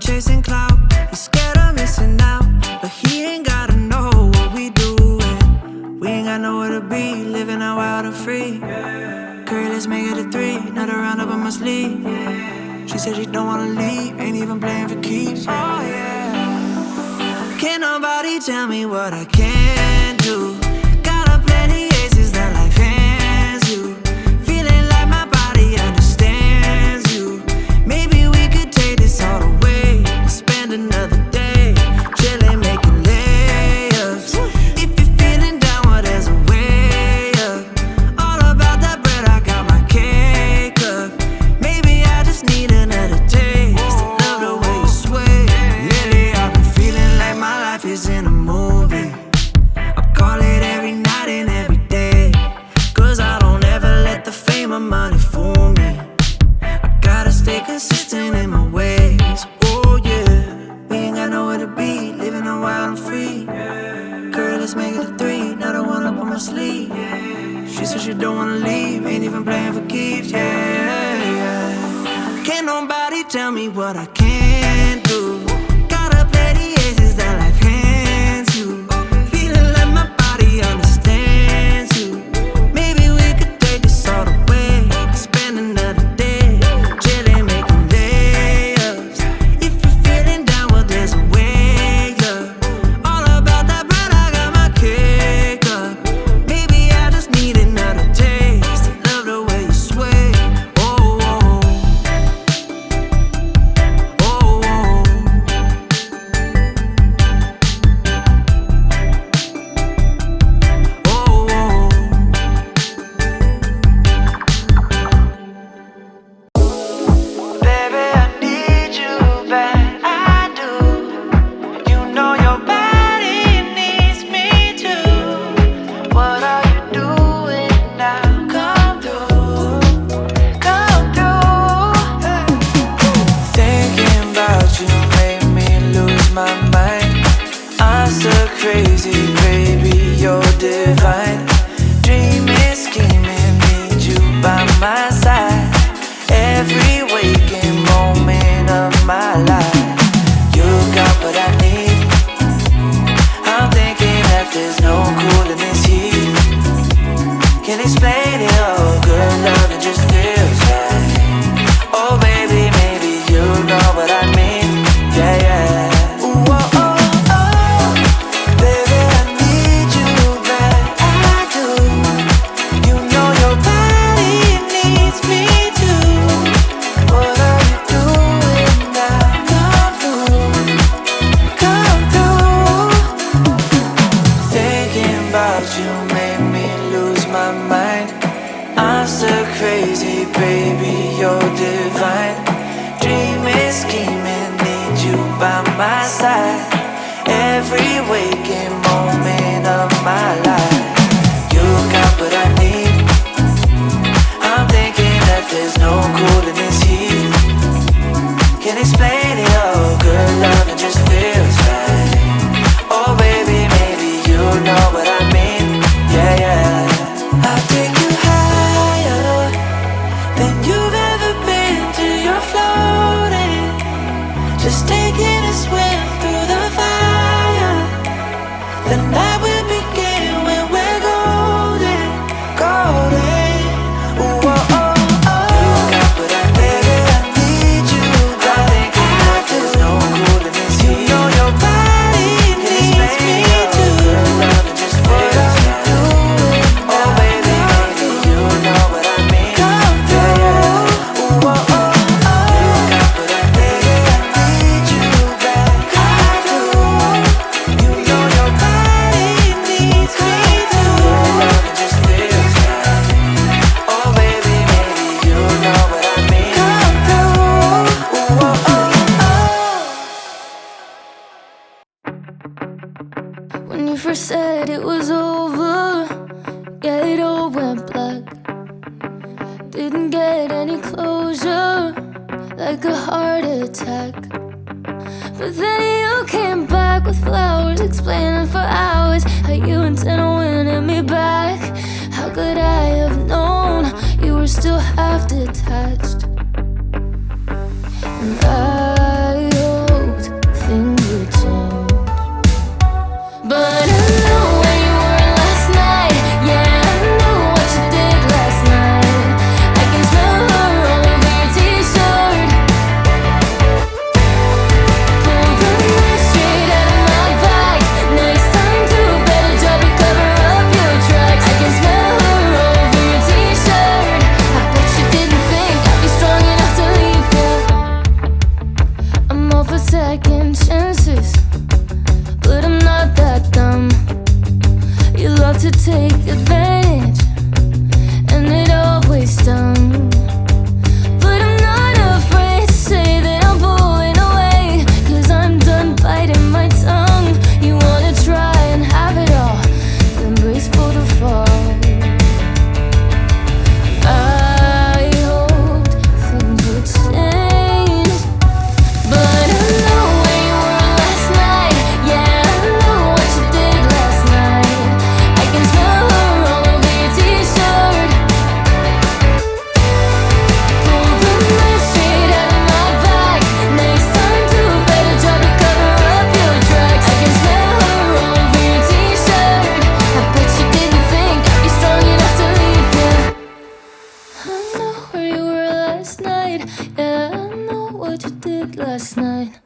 chasing clout. He's scared of missing out, but he ain't gotta know what we doing. We ain't got nowhere to be, living out wild and free. Curry, let's make it a 3, another round up on my sleeve. She said she don't wanna leave, ain't even playing for keeps. Oh yeah. Can't nobody tell me what I can do. Got a plenty aces that life hands you. Feeling like my body understands you. Maybe we could take this all the way. Spend another day chilling, making layups. If you're feeling down, well, there's a way up. All about that bread, I got my cake up. Maybe I just need another taste. Love the way you sway. Lately I've been feeling like my life is in a movie. I call it every night and every day, 'cause I don't ever let the fame or money fool me. I gotta stay consistent in my ways. Oh yeah, we ain't got nowhere to be, living on wild and free. Girl, let's make it a 3, another one up on my sleeve. She said she don't wanna leave, ain't even playing for keeps. Yeah. Can't nobody tell me what I can't do. Got a plenty aces that life hands you. Feeling like my body understands you. Maybe we could take this all the way. Spend another day chilling, making layups. If you're feeling down, well, there's a way up. All about that bread, I got my cake up. Maybe I just need another taste. Love the way you sway. Oh, oh. Oh, oh. Baby, I need you back, I do. You know your body needs me too. What are you doing now? Come through, come through. Thinking about you made me lose my mind. I'm so crazy, baby, you're divine. Dreaming, scheming, need you by my side. Every waking moment of my life, you got what I need. I'm thinking that there's no cooling this heat. Can't explain it all, good love, it just feels right. Oh baby, maybe you know what I mean. Yeah, yeah. Ooh, oh, oh, oh. Baby, I need you back, I do. You know your body needs me too. What are you doing now? Come through, come through. Thinking about you made me lose my mind. I'm so crazy, baby, you're divine. Dreaming, scheming, need you by my side. Every waking moment of my life, you got what I need. I'm thinking that there's no cooling this heat. Can't explain it all, good love, it just feels right. Oh baby, maybe you know what I mean. Yeah, yeah. I'll take you higher than you've ever been till you're floating. Just taking a swim through the fire. The night will begin when we're golden, golden. Ooh, oh, oh, oh. You got what I need. I need you back. I'm thinking that there's no cooling this heat. You know your body needs me too. Good love, it just feels right. Oh baby, maybe you know what I mean. Come through. Ooh, oh, oh, oh. You got what I need. I need you back. I do. You know your body needs me too. Good love, it just feels right. Oh baby, maybe you know what I mean. Come through. Ooh, oh, oh, oh. When you first said it was over, yeah, it all went black. Didn't get any closure, like a heart attack. But then you came back with flowers, explaining for hours how you intend on winning me back. How could I have known you were still half detached? And I second chances, but I'm not that dumb. You love to take advantage, and it always stung. But I'm not afraid to say that I'm pulling away, 'cause I'm done biting my tongue. You wanna try and have it all, then brace for the fall. I hoped things would change, but I know where you were last night. Yeah, I know what you did last night. I can smell her all over your t-shirt. Pull the knife straight out of my back. Next time, do better, try to cover up your tracks. I can smell her all over your t-shirt. I bet you didn't think I'd be strong enough to leave you. I know where you were last night. Yeah, I know what you did last night.